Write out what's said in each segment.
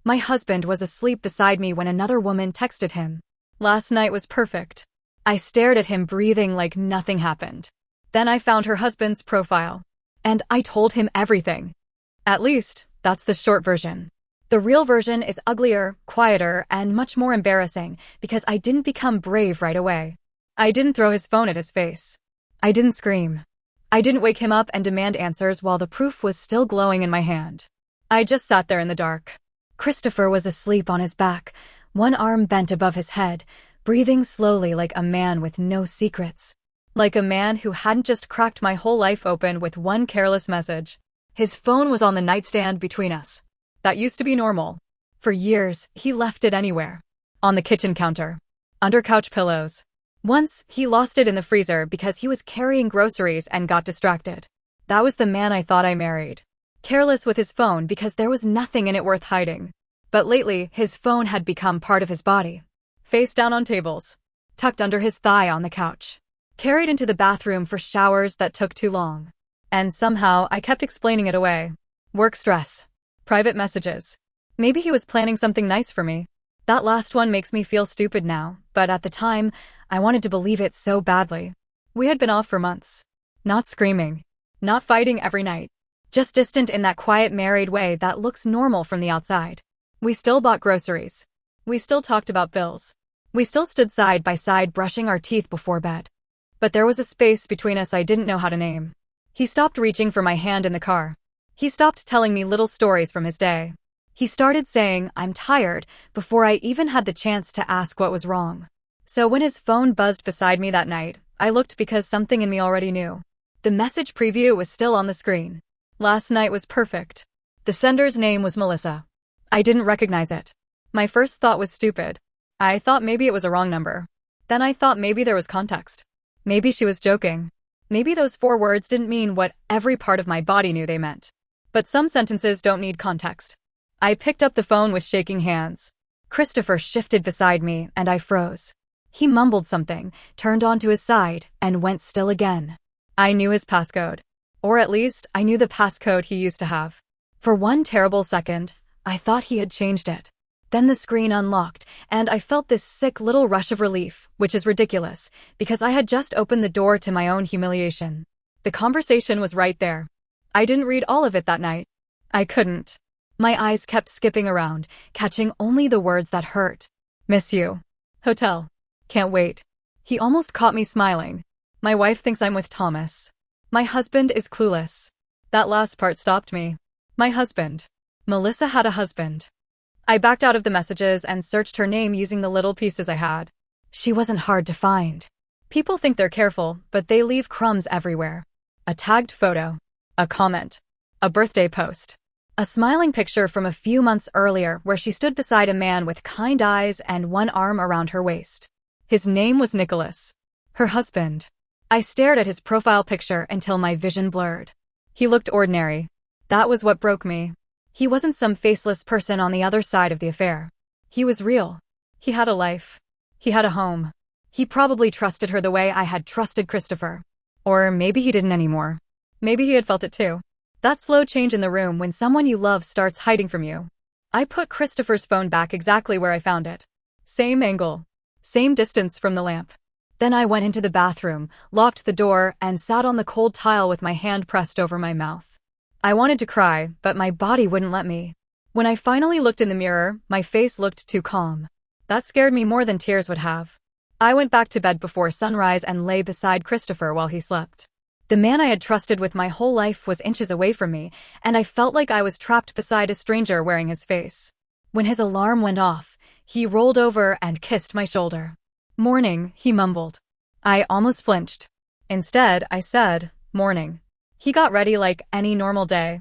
My husband was asleep beside me when another woman texted him. Last night was perfect. I stared at him breathing like nothing happened. Then I found her husband's profile. And I told him everything. At least, that's the short version. The real version is uglier, quieter, and much more embarrassing because I didn't become brave right away. I didn't throw his phone at his face. I didn't scream. I didn't wake him up and demand answers while the proof was still glowing in my hand. I just sat there in the dark. Christopher was asleep on his back, one arm bent above his head, breathing slowly like a man with no secrets. Like a man who hadn't just cracked my whole life open with one careless message. His phone was on the nightstand between us. That used to be normal. For years, he left it anywhere. On the kitchen counter. Under couch pillows. Once, he lost it in the freezer because he was carrying groceries and got distracted. That was the man I thought I married. Careless with his phone because there was nothing in it worth hiding. But lately, his phone had become part of his body. Face down on tables. Tucked under his thigh on the couch. Carried into the bathroom for showers that took too long. And somehow, I kept explaining it away. Work stress. Private messages. Maybe he was planning something nice for me. That last one makes me feel stupid now, but at the time, I wanted to believe it so badly. We had been off for months. Not screaming. Not fighting every night. Just distant in that quiet married way that looks normal from the outside. We still bought groceries. We still talked about bills. We still stood side by side brushing our teeth before bed. But there was a space between us I didn't know how to name. He stopped reaching for my hand in the car. He stopped telling me little stories from his day. He started saying, "I'm tired," before I even had the chance to ask what was wrong. So when his phone buzzed beside me that night, I looked because something in me already knew. The message preview was still on the screen. Last night was perfect. The sender's name was Melissa. I didn't recognize it. My first thought was stupid. I thought maybe it was a wrong number. Then I thought maybe there was context. Maybe she was joking. Maybe those 4 words didn't mean what every part of my body knew they meant. But some sentences don't need context. I picked up the phone with shaking hands. Christopher shifted beside me, and I froze. He mumbled something, turned onto his side, and went still again. I knew his passcode. Or at least, I knew the passcode he used to have. For one terrible second, I thought he had changed it. Then the screen unlocked, and I felt this sick little rush of relief, which is ridiculous, because I had just opened the door to my own humiliation. The conversation was right there. I didn't read all of it that night. I couldn't. My eyes kept skipping around, catching only the words that hurt. Miss you. Hotel. Can't wait. He almost caught me smiling. My wife thinks I'm with Thomas. My husband is clueless. That last part stopped me. My husband. Melissa had a husband. I backed out of the messages and searched her name using the little pieces I had. She wasn't hard to find. People think they're careful, but they leave crumbs everywhere. A tagged photo. A comment. A birthday post. A smiling picture from a few months earlier where she stood beside a man with kind eyes and one arm around her waist. His name was Nicholas. Her husband. I stared at his profile picture until my vision blurred. He looked ordinary. That was what broke me. He wasn't some faceless person on the other side of the affair. He was real. He had a life. He had a home. He probably trusted her the way I had trusted Christopher. Or maybe he didn't anymore. Maybe he had felt it too. That slow change in the room when someone you love starts hiding from you. I put Christopher's phone back exactly where I found it. Same angle. Same distance from the lamp. Then I went into the bathroom, locked the door, and sat on the cold tile with my hand pressed over my mouth. I wanted to cry, but my body wouldn't let me. When I finally looked in the mirror, my face looked too calm. That scared me more than tears would have. I went back to bed before sunrise and lay beside Christopher while he slept. The man I had trusted with my whole life was inches away from me, and I felt like I was trapped beside a stranger wearing his face. When his alarm went off, he rolled over and kissed my shoulder. "Morning," he mumbled. I almost flinched. Instead, I said, "Morning." He got ready like any normal day.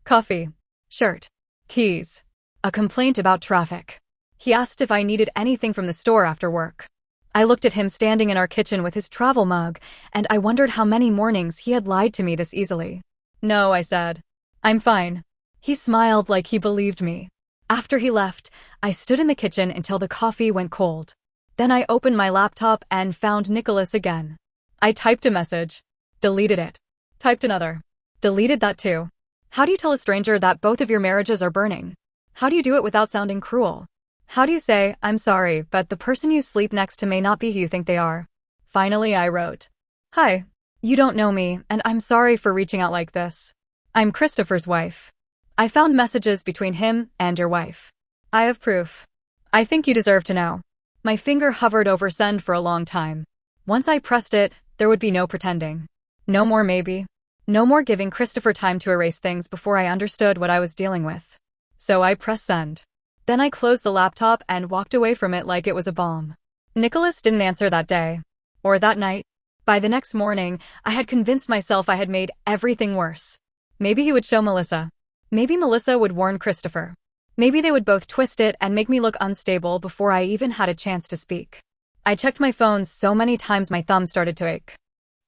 Coffee. Shirt. Keys. A complaint about traffic. He asked if I needed anything from the store after work. I looked at him standing in our kitchen with his travel mug, and I wondered how many mornings he had lied to me this easily. "No," I said. "I'm fine." He smiled like he believed me. After he left, I stood in the kitchen until the coffee went cold. Then I opened my laptop and found Nicholas again. I typed a message. Deleted it. Typed another. Deleted that too. How do you tell a stranger that both of your marriages are burning? How do you do it without sounding cruel? How do you say, I'm sorry, but the person you sleep next to may not be who you think they are? Finally, I wrote, Hi. You don't know me, and I'm sorry for reaching out like this. I'm Christopher's wife. I found messages between him and your wife. I have proof. I think you deserve to know. My finger hovered over send for a long time. Once I pressed it, there would be no pretending. No more maybe. No more giving Christopher time to erase things before I understood what I was dealing with. So I pressed send. Then I closed the laptop and walked away from it like it was a bomb. Nicholas didn't answer that day. Or that night. By the next morning, I had convinced myself I had made everything worse. Maybe he would show Melissa. Maybe Melissa would warn Christopher. Maybe they would both twist it and make me look unstable before I even had a chance to speak. I checked my phone so many times my thumb started to ache.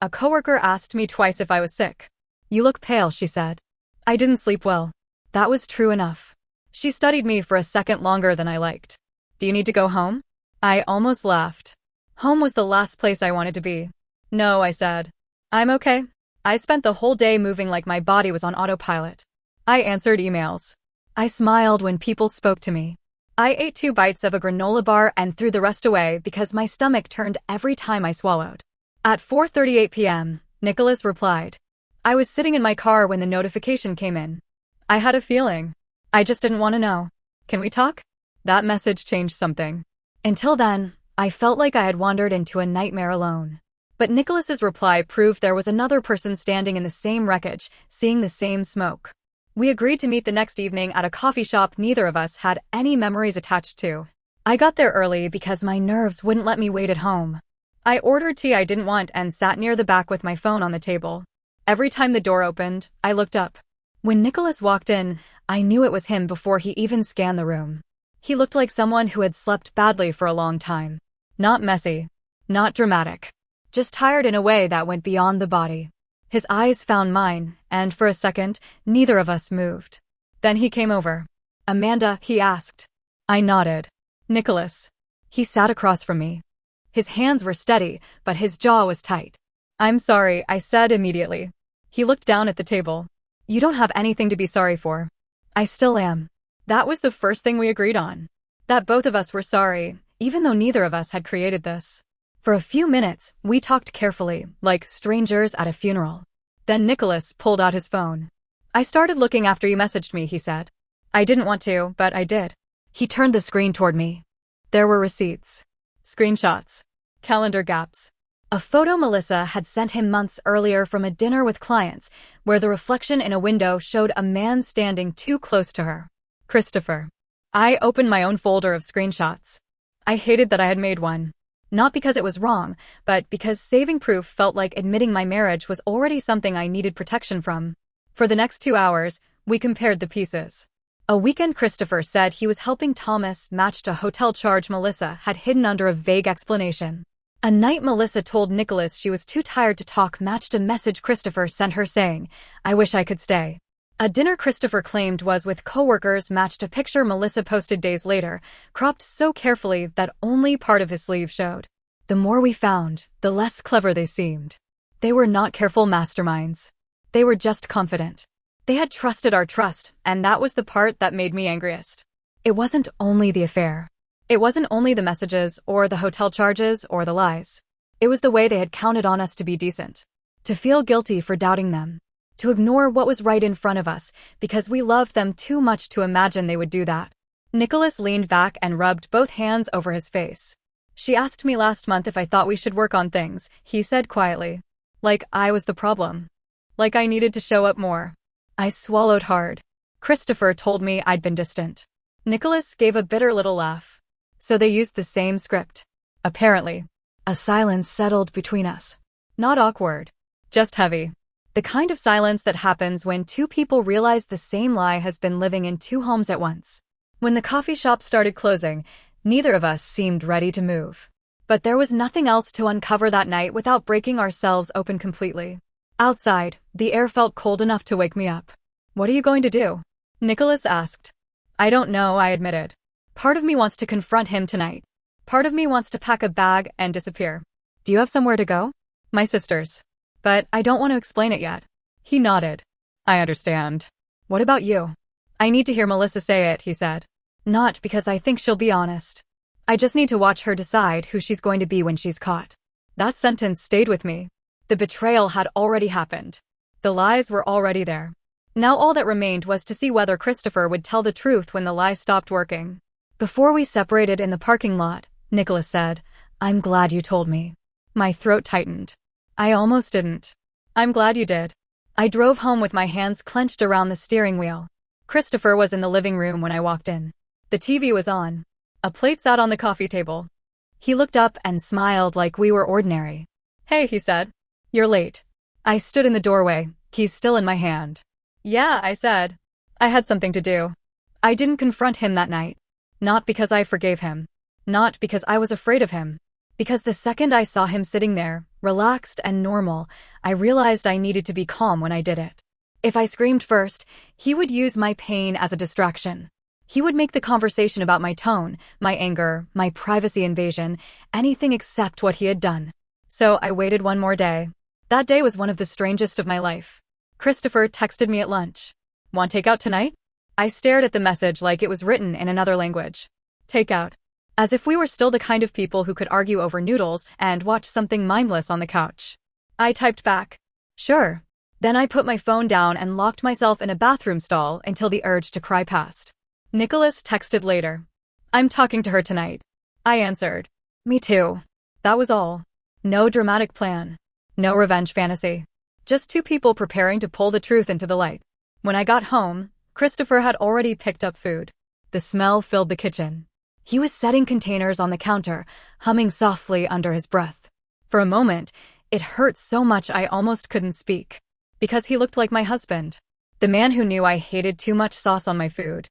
A coworker asked me twice if I was sick. You look pale, she said. I didn't sleep well. That was true enough. She studied me for a second longer than I liked. Do you need to go home? I almost laughed. Home was the last place I wanted to be. No, I said. I'm okay. I spent the whole day moving like my body was on autopilot. I answered emails. I smiled when people spoke to me. I ate 2 bites of a granola bar and threw the rest away because my stomach turned every time I swallowed. At 4:38 p.m., Nicholas replied. I was sitting in my car when the notification came in. I had a feeling. I just didn't want to know. Can we talk? That message changed something. Until then, I felt like I had wandered into a nightmare alone. But Nicholas's reply proved there was another person standing in the same wreckage, seeing the same smoke. We agreed to meet the next evening at a coffee shop neither of us had any memories attached to. I got there early because my nerves wouldn't let me wait at home. I ordered tea I didn't want and sat near the back with my phone on the table. Every time the door opened, I looked up. When Nicholas walked in, I knew it was him before he even scanned the room. He looked like someone who had slept badly for a long time. Not messy. Not dramatic. Just tired in a way that went beyond the body. His eyes found mine, and for a second, neither of us moved. Then he came over. Amanda, he asked. I nodded. Nicholas. He sat across from me. His hands were steady, but his jaw was tight. I'm sorry, I said immediately. He looked down at the table. You don't have anything to be sorry for. I still am. That was the first thing we agreed on. That both of us were sorry, even though neither of us had created this. For a few minutes, we talked carefully, like strangers at a funeral. Then Nicholas pulled out his phone. I started looking after you messaged me, he said. I didn't want to, but I did. He turned the screen toward me. There were receipts. Screenshots. Calendar gaps. A photo Melissa had sent him months earlier from a dinner with clients, where the reflection in a window showed a man standing too close to her. Christopher. I opened my own folder of screenshots. I hated that I had made one. Not because it was wrong, but because saving proof felt like admitting my marriage was already something I needed protection from. For the next 2 hours, we compared the pieces. A weekend Christopher said he was helping Thomas matched a hotel charge Melissa had hidden under a vague explanation. A night Melissa told Nicholas she was too tired to talk matched a message Christopher sent her saying, I wish I could stay. A dinner Christopher claimed was with coworkers matched a picture Melissa posted days later, cropped so carefully that only part of his sleeve showed. The more we found, the less clever they seemed. They were not careful masterminds. They were just confident. They had trusted our trust, and that was the part that made me angriest. It wasn't only the affair. It wasn't only the messages, or the hotel charges, or the lies. It was the way they had counted on us to be decent. To feel guilty for doubting them. To ignore what was right in front of us, because we loved them too much to imagine they would do that. Nicholas leaned back and rubbed both hands over his face. She asked me last month if I thought we should work on things, he said quietly. Like I was the problem. Like I needed to show up more. I swallowed hard. Christopher told me I'd been distant. Nicholas gave a bitter little laugh. So they used the same script. Apparently. A silence settled between us. Not awkward. Just heavy. The kind of silence that happens when 2 people realize the same lie has been living in 2 homes at once. When the coffee shop started closing, neither of us seemed ready to move. But there was nothing else to uncover that night without breaking ourselves open completely. Outside, the air felt cold enough to wake me up. What are you going to do? Nicholas asked. I don't know, I admitted. Part of me wants to confront him tonight. Part of me wants to pack a bag and disappear. Do you have somewhere to go? My sister's. But I don't want to explain it yet. He nodded. I understand. What about you? I need to hear Melissa say it, he said. Not because I think she'll be honest. I just need to watch her decide who she's going to be when she's caught. That sentence stayed with me. The betrayal had already happened. The lies were already there. Now all that remained was to see whether Christopher would tell the truth when the lie stopped working. Before we separated in the parking lot, Nicholas said, "I'm glad you told me." My throat tightened. I almost didn't. I'm glad you did. I drove home with my hands clenched around the steering wheel. Christopher was in the living room when I walked in. The TV was on. A plate sat on the coffee table. He looked up and smiled like we were ordinary. "Hey," he said. "You're late." I stood in the doorway, keys still in my hand. "Yeah," I said. I had something to do. I didn't confront him that night. Not because I forgave him. Not because I was afraid of him. Because the second I saw him sitting there, relaxed and normal, I realized I needed to be calm when I did it. If I screamed first, he would use my pain as a distraction. He would make the conversation about my tone, my anger, my privacy invasion, anything except what he had done. So I waited one more day. That day was one of the strangest of my life. Christopher texted me at lunch. "Want takeout tonight?" I stared at the message like it was written in another language. Takeout. As if we were still the kind of people who could argue over noodles and watch something mindless on the couch. I typed back, "Sure." Then I put my phone down and locked myself in a bathroom stall until the urge to cry passed. Nicholas texted later. "I'm talking to her tonight." I answered, "Me too." That was all. No dramatic plan. No revenge fantasy. Just two people preparing to pull the truth into the light. When I got home, Christopher had already picked up food. The smell filled the kitchen. He was setting containers on the counter, humming softly under his breath. For a moment, it hurt so much I almost couldn't speak. Because he looked like my husband. The man who knew I hated too much sauce on my food.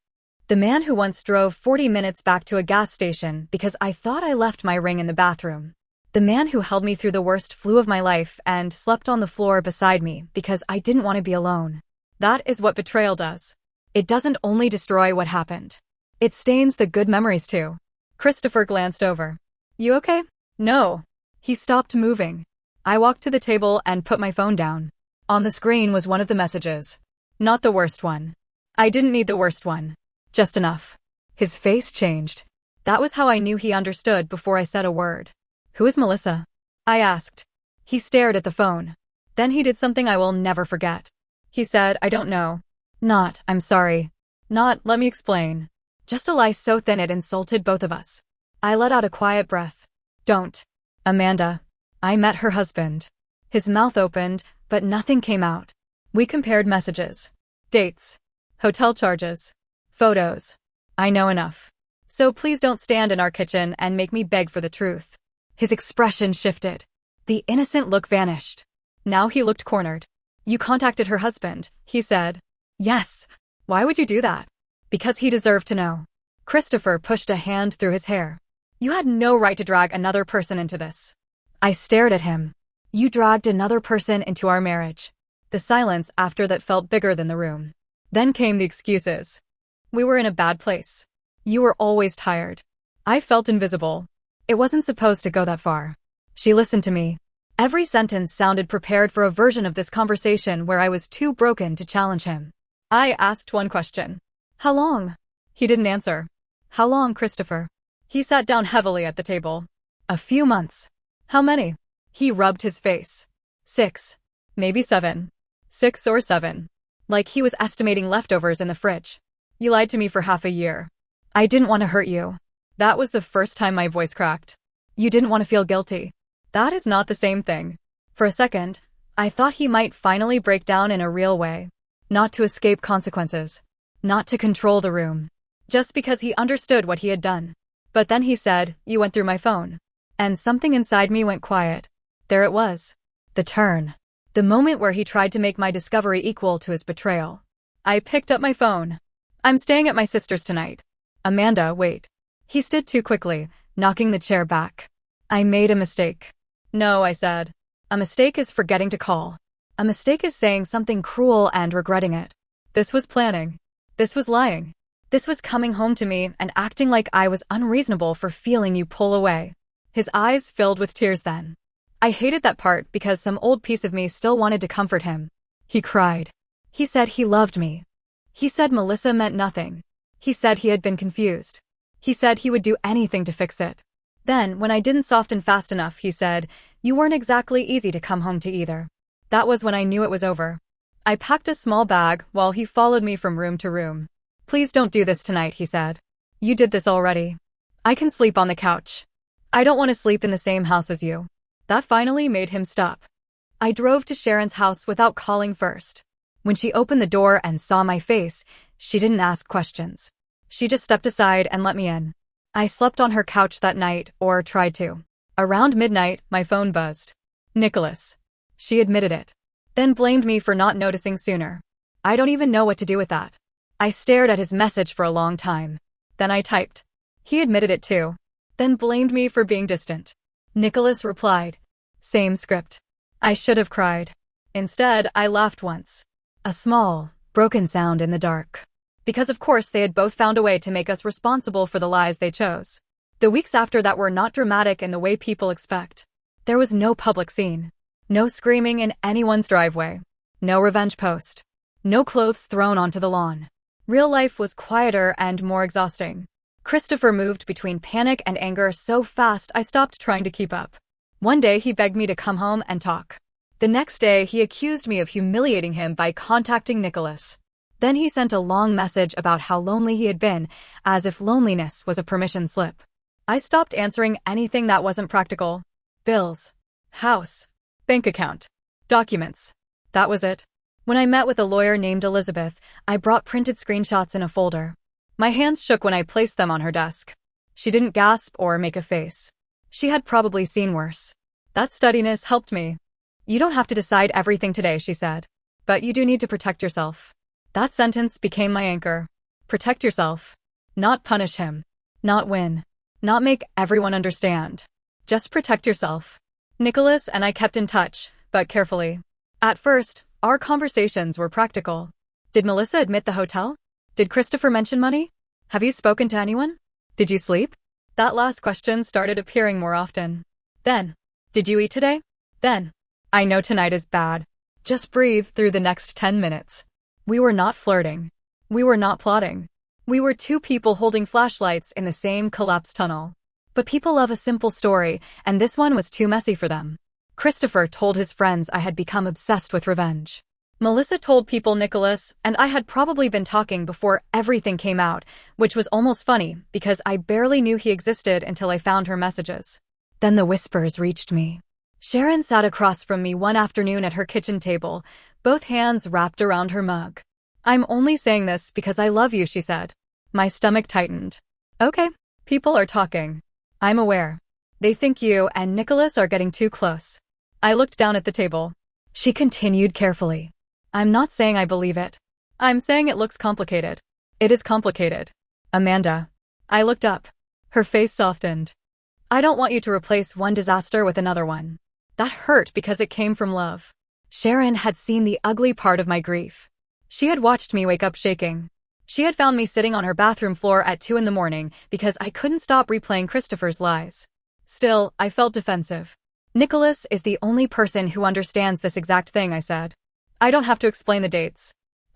The man who once drove 40 minutes back to a gas station because I thought I left my ring in the bathroom. The man who held me through the worst flu of my life and slept on the floor beside me because I didn't want to be alone. That is what betrayal does. It doesn't only destroy what happened. It stains the good memories too. Christopher glanced over. "You okay?" "No." He stopped moving. I walked to the table and put my phone down. On the screen was one of the messages. Not the worst one. I didn't need the worst one. Just enough. His face changed. That was how I knew he understood before I said a word. "Who is Melissa?" I asked. He stared at the phone. Then he did something I will never forget. He said, "I don't know." Not, "I'm sorry." Not, "Let me explain." Just a lie so thin it insulted both of us. I let out a quiet breath. "Don't." "Amanda." I met her husband. His mouth opened, but nothing came out. We compared messages. Dates. Hotel charges. Photos. "I know enough. So please don't stand in our kitchen and make me beg for the truth." His expression shifted. The innocent look vanished. Now he looked cornered. "You contacted her husband," he said. "Yes." "Why would you do that?" "Because he deserved to know." Christopher pushed a hand through his hair. "You had no right to drag another person into this." I stared at him. "You dragged another person into our marriage." The silence after that felt bigger than the room. Then came the excuses. "We were in a bad place. You were always tired." I felt invisible. It wasn't supposed to go that far. She listened to me. Every sentence sounded prepared for a version of this conversation where I was too broken to challenge him. I asked one question. "How long?" He didn't answer. "How long, Christopher?" He sat down heavily at the table. "A few months." "How many?" He rubbed his face. 6. Maybe 7. 6 or 7. Like he was estimating leftovers in the fridge. "You lied to me for half a year." "I didn't want to hurt you." That was the first time my voice cracked. "You didn't want to feel guilty." That is not the same thing. For a second, I thought he might finally break down in a real way. Not to escape consequences. Not to control the room. Just because he understood what he had done. But then he said, "You went through my phone." And something inside me went quiet. There it was. The turn. The moment where he tried to make my discovery equal to his betrayal. I picked up my phone. "I'm staying at my sister's tonight." "Amanda, wait." He stood too quickly, knocking the chair back. "I made a mistake." "No," I said. "A mistake is forgetting to call. A mistake is saying something cruel and regretting it. This was planning. This was lying. This was coming home to me and acting like I was unreasonable for feeling you pull away." His eyes filled with tears then. I hated that part because some old piece of me still wanted to comfort him. He cried. He said he loved me. He said Melissa meant nothing. He said he had been confused. He said he would do anything to fix it. Then, when I didn't soften fast enough, he said, "You weren't exactly easy to come home to either." That was when I knew it was over. I packed a small bag while he followed me from room to room. "Please don't do this tonight," he said. "You did this already. I can sleep on the couch. I don't want to sleep in the same house as you." That finally made him stop. I drove to Sharon's house without calling first. When she opened the door and saw my face, she didn't ask questions. She just stepped aside and let me in. I slept on her couch that night, or tried to. Around midnight, my phone buzzed. "Nicholas." She admitted it. Then blamed me for not noticing sooner. I don't even know what to do with that. I stared at his message for a long time. Then I typed. He admitted it too. Then blamed me for being distant. Nicholas replied. Same script. I should have cried. Instead, I laughed once. A small, broken sound in the dark. Because of course they had both found a way to make us responsible for the lies they chose. The weeks after that were not dramatic in the way people expect. There was no public scene. No screaming in anyone's driveway. No revenge post. No clothes thrown onto the lawn. Real life was quieter and more exhausting. Christopher moved between panic and anger so fast I stopped trying to keep up. One day he begged me to come home and talk. The next day he accused me of humiliating him by contacting Nicholas. Then he sent a long message about how lonely he had been, as if loneliness was a permission slip. I stopped answering anything that wasn't practical. Bills. House. Bank account. Documents. That was it. When I met with a lawyer named Elizabeth, I brought printed screenshots in a folder. My hands shook when I placed them on her desk. She didn't gasp or make a face. She had probably seen worse. That steadiness helped me. You don't have to decide everything today, she said. But you do need to protect yourself. That sentence became my anchor. Protect yourself. Not punish him. Not win. Not make everyone understand. Just protect yourself. Nicholas and I kept in touch, but carefully. At first, our conversations were practical. Did Melissa admit the hotel? Did Christopher mention money? Have you spoken to anyone? Did you sleep? That last question started appearing more often. Then, did you eat today? Then, I know tonight is bad. Just breathe through the next 10 minutes. We were not flirting. We were not plotting. We were two people holding flashlights in the same collapsed tunnel. But people love a simple story, and this one was too messy for them. Christopher told his friends I had become obsessed with revenge. Melissa told people Nicholas and I had probably been talking before everything came out, which was almost funny because I barely knew he existed until I found her messages. Then the whispers reached me. Sharon sat across from me one afternoon at her kitchen table, both hands wrapped around her mug. I'm only saying this because I love you, she said. My stomach tightened. Okay, people are talking. I'm aware. They think you and Nicholas are getting too close. I looked down at the table. She continued carefully. I'm not saying I believe it. I'm saying it looks complicated. It is complicated. Amanda. I looked up. Her face softened. I don't want you to replace one disaster with another one. That hurt because it came from love. Sharon had seen the ugly part of my grief. She had watched me wake up shaking. She had found me sitting on her bathroom floor at 2 a.m. because I couldn't stop replaying Christopher's lies. Still, I felt defensive. Nicholas is the only person who understands this exact thing, I said. I don't have to explain the dates.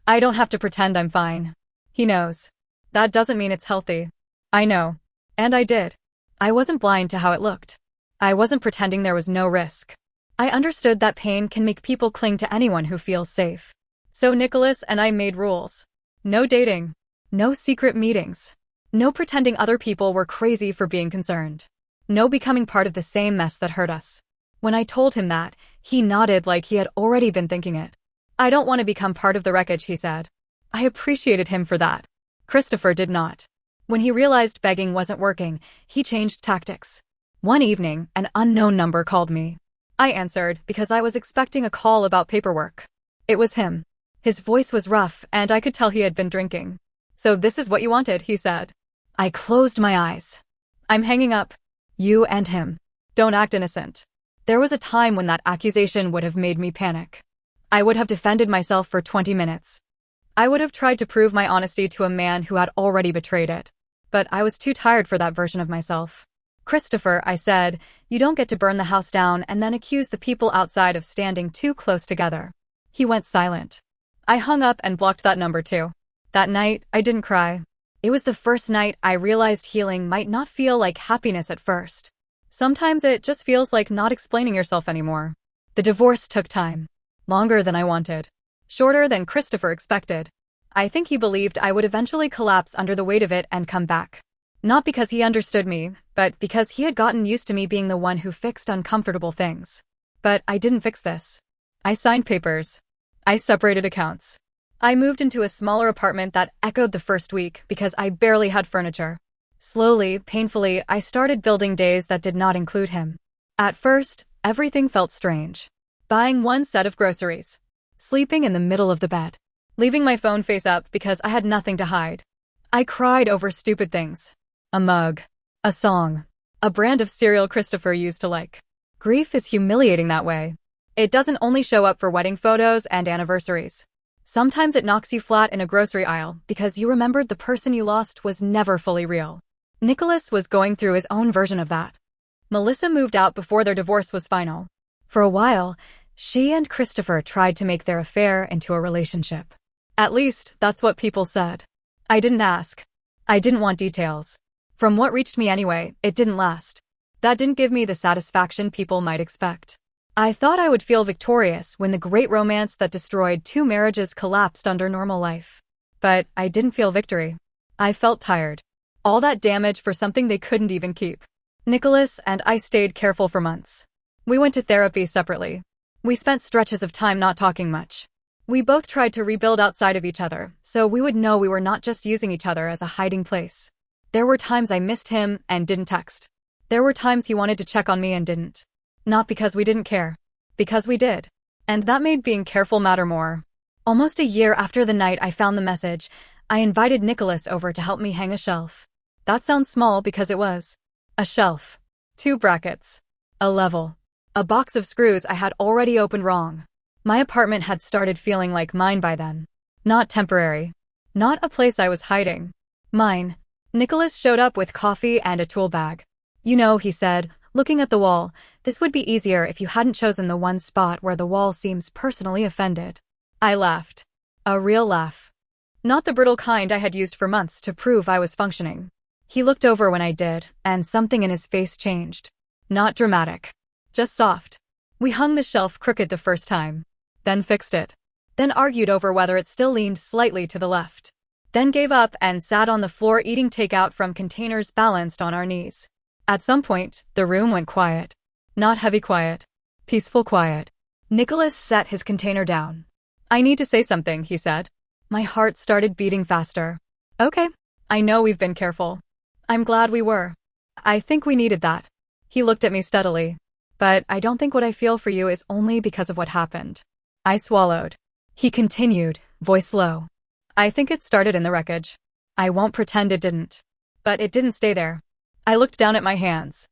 I don't have to pretend I'm fine. He knows. That doesn't mean it's healthy. I know. And I did. I wasn't blind to how it looked. I wasn't pretending there was no risk. I understood that pain can make people cling to anyone who feels safe. So Nicholas and I made rules. No dating. No secret meetings. No pretending other people were crazy for being concerned. No becoming part of the same mess that hurt us. When I told him that, he nodded like he had already been thinking it. I don't want to become part of the wreckage, he said. I appreciated him for that. Christopher did not. When he realized begging wasn't working, he changed tactics. One evening, an unknown number called me. I answered because I was expecting a call about paperwork. It was him. His voice was rough, and I could tell he had been drinking. So this is what you wanted, he said. I closed my eyes. I'm hanging up. You and him. Don't act innocent. There was a time when that accusation would have made me panic. I would have defended myself for 20 minutes. I would have tried to prove my honesty to a man who had already betrayed it. But I was too tired for that version of myself. Christopher, I said, you don't get to burn the house down and then accuse the people outside of standing too close together. He went silent. I hung up and blocked that number too. That night, I didn't cry. It was the first night I realized healing might not feel like happiness at first. Sometimes it just feels like not explaining yourself anymore. The divorce took time. Longer than I wanted. Shorter than Christopher expected. I think he believed I would eventually collapse under the weight of it and come back. Not because he understood me, but because he had gotten used to me being the one who fixed uncomfortable things. But I didn't fix this. I signed papers. I separated accounts. I moved into a smaller apartment that echoed the first week because I barely had furniture. Slowly, painfully, I started building days that did not include him. At first, everything felt strange. Buying one set of groceries. Sleeping in the middle of the bed. Leaving my phone face up because I had nothing to hide. I cried over stupid things. A mug. A song. A brand of cereal Christopher used to like. Grief is humiliating that way. It doesn't only show up for wedding photos and anniversaries. Sometimes it knocks you flat in a grocery aisle because you remembered the person you lost was never fully real. Nicholas was going through his own version of that. Melissa moved out before their divorce was final. For a while, she and Christopher tried to make their affair into a relationship. At least, that's what people said. I didn't ask. I didn't want details. From what reached me anyway, it didn't last. That didn't give me the satisfaction people might expect. I thought I would feel victorious when the great romance that destroyed 2 marriages collapsed under normal life. But I didn't feel victory. I felt tired. All that damage for something they couldn't even keep. Nicholas and I stayed careful for months. We went to therapy separately. We spent stretches of time not talking much. We both tried to rebuild outside of each other, so we would know we were not just using each other as a hiding place. There were times I missed him and didn't text. There were times he wanted to check on me and didn't. Not because we didn't care. Because we did. And that made being careful matter more. Almost a year after the night I found the message, I invited Nicholas over to help me hang a shelf. That sounds small because it was. A shelf. 2 brackets. A level. A box of screws I had already opened wrong. My apartment had started feeling like mine by then. Not temporary. Not a place I was hiding. Mine. Nicholas showed up with coffee and a tool bag. You know, he said, looking at the wall, this would be easier if you hadn't chosen the one spot where the wall seems personally offended. I laughed. A real laugh. Not the brittle kind I had used for months to prove I was functioning. He looked over when I did, and something in his face changed. Not dramatic. Just soft. We hung the shelf crooked the first time. Then fixed it. Then argued over whether it still leaned slightly to the left. Then gave up and sat on the floor eating takeout from containers balanced on our knees. At some point, the room went quiet. Not heavy quiet. Peaceful quiet. Nicholas set his container down. I need to say something, he said. My heart started beating faster. Okay. I know we've been careful. I'm glad we were. I think we needed that. He looked at me steadily. But I don't think what I feel for you is only because of what happened. I swallowed. He continued, voice low. I think it started in the wreckage. I won't pretend it didn't. But it didn't stay there. I looked down at my hands.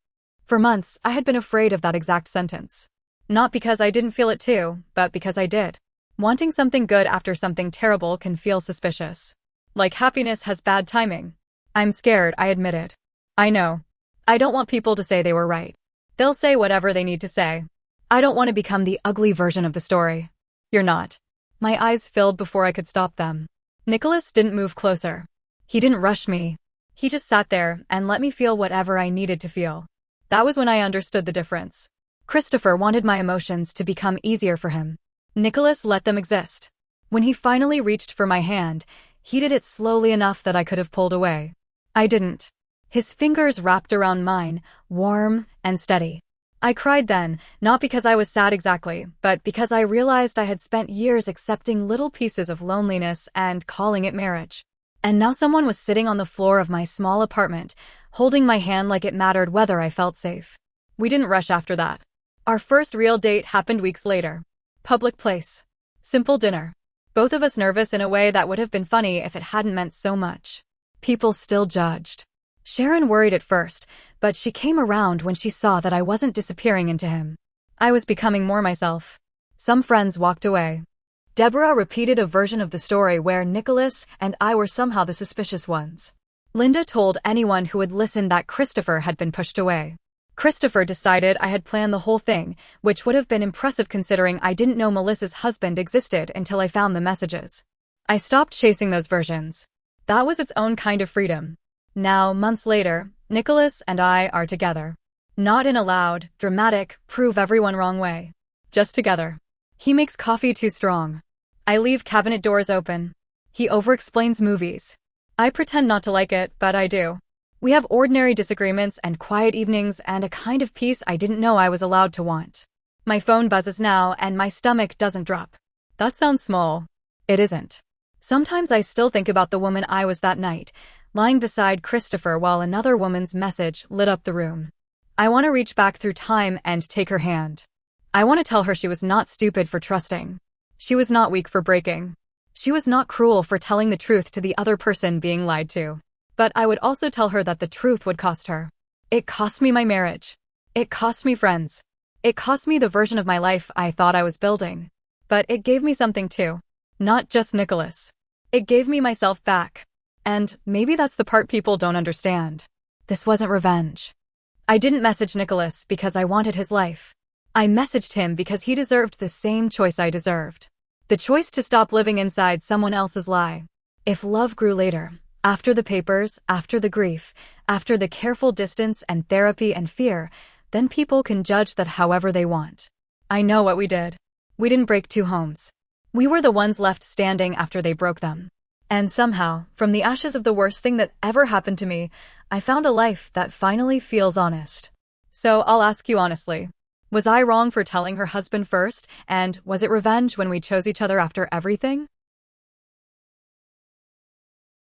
For months, I had been afraid of that exact sentence. Not because I didn't feel it too, but because I did. Wanting something good after something terrible can feel suspicious. Like happiness has bad timing. I'm scared, I admitted. I know. I don't want people to say they were right. They'll say whatever they need to say. I don't want to become the ugly version of the story. You're not. My eyes filled before I could stop them. Nicholas didn't move closer. He didn't rush me. He just sat there and let me feel whatever I needed to feel. That was when I understood the difference. Christopher wanted my emotions to become easier for him. Nicholas let them exist. When he finally reached for my hand, he did it slowly enough that I could have pulled away. I didn't. His fingers wrapped around mine, warm and steady. I cried then, not because I was sad exactly, but because I realized I had spent years accepting little pieces of loneliness and calling it marriage. And now someone was sitting on the floor of my small apartment, holding my hand like it mattered whether I felt safe. We didn't rush after that. Our first real date happened weeks later. Public place. Simple dinner. Both of us nervous in a way that would have been funny if it hadn't meant so much. People still judged. Sharon worried at first, but she came around when she saw that I wasn't disappearing into him. I was becoming more myself. Some friends walked away. Deborah repeated a version of the story where Nicholas and I were somehow the suspicious ones. Linda told anyone who would listen that Christopher had been pushed away. Christopher decided I had planned the whole thing, which would have been impressive considering I didn't know Melissa's husband existed until I found the messages. I stopped chasing those versions. That was its own kind of freedom. Now, months later, Nicholas and I are together. Not in a loud, dramatic, prove everyone wrong way. Just together. He makes coffee too strong. I leave cabinet doors open. He over-explains movies. I pretend not to like it, but I do. We have ordinary disagreements and quiet evenings and a kind of peace I didn't know I was allowed to want. My phone buzzes now and my stomach doesn't drop. That sounds small. It isn't. Sometimes I still think about the woman I was that night, lying beside Christopher while another woman's message lit up the room. I want to reach back through time and take her hand. I want to tell her she was not stupid for trusting. She was not weak for breaking. She was not cruel for telling the truth to the other person being lied to. But I would also tell her that the truth would cost her. It cost me my marriage. It cost me friends. It cost me the version of my life I thought I was building. But it gave me something too. Not just Nicholas. It gave me myself back. And maybe that's the part people don't understand. This wasn't revenge. I didn't message Nicholas because I wanted his life. I messaged him because he deserved the same choice I deserved. The choice to stop living inside someone else's lie. If love grew later, after the papers, after the grief, after the careful distance and therapy and fear, then people can judge that however they want. I know what we did. We didn't break two homes. We were the ones left standing after they broke them. And somehow, from the ashes of the worst thing that ever happened to me, I found a life that finally feels honest. So I'll ask you honestly. Was I wrong for telling her husband first, and was it revenge when we chose each other after everything?